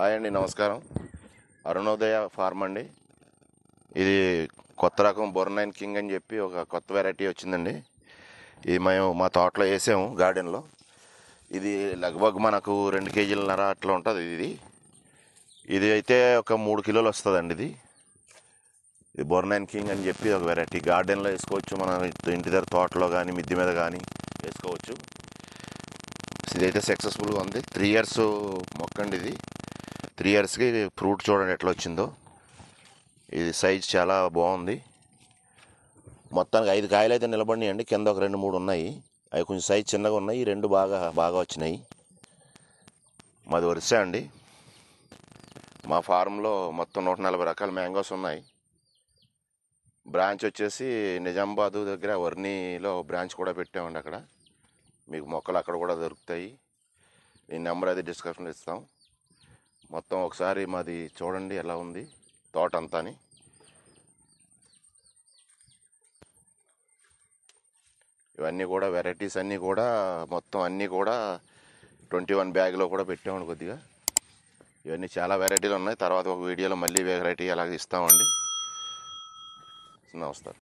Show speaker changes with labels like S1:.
S1: Hi అండి, నమస్కారం. Arunodaya form అండి. ఇది కొత్త రకం బొర్నైన్ కింగ్ అని చెప్పి ఒక కొత్త వెరైటీ వచ్చిందండి. ఇది మేము మా తోటలో వేసాము, గార్డెన్లో. ఇది లగ్భగ్ మనకు 2 కేజీలన్నర అట్లా ఉంటుంది. ఇది అయితే ఒక 3 కిలోలు వస్తుందండి. ఇది బొర్నైన్ కింగ్ అని చెప్పి ఒక వెరైటీ. గార్డెన్లో వేసుకోవచ్చు, మన ఇంటి దగ్గర తోటలో కానీ మిద్ది మీద కానీ వేసుకోవచ్చు. ఇదైతే సక్సెస్ఫుల్గా ఉంది. 3 ఇయర్స్ మొక్కండి. ఇది 3 ఇయర్స్కి ఫ్రూట్ చూడండి ఎట్లా వచ్చిందో. ఇది సైజ్ చాలా బాగుంది. మొత్తానికి 5 కాయలు అయితే నిలబడినాయండి. కింద ఒక 2-3 ఉన్నాయి. అవి కొంచెం సైజ్ చిన్నగా ఉన్నాయి. 2 బాగా వచ్చినాయి. మాది ఒరిస్సా అండి. మా ఫారంలో మొత్తం 140 రకాల మ్యాంగోస్ ఉన్నాయి. బ్రాంచ్ వచ్చేసి నిజామాబాద్ దగ్గర వర్నీలో బ్రాంచ్ కూడా పెట్టామండి. అక్కడ మీకు మొక్కలు అక్కడ కూడా దొరుకుతాయి. ఈ నెంబర్ అది డిస్క్రిప్షన్లో ఇస్తాం. మొత్తం ఒకసారి మాది చూడండి ఎలా ఉంది తోట అంతాని. ఇవన్నీ కూడా వెరైటీస్ అన్నీ కూడా మొత్తం అన్నీ కూడా 21 బ్యాగ్లో కూడా పెట్టామండి. కొద్దిగా ఇవన్నీ చాలా వెరైటీలు ఉన్నాయి. తర్వాత ఒక వీడియోలో మళ్ళీ వెరైటీ అలాగే ఇస్తామండి. నమస్కారం.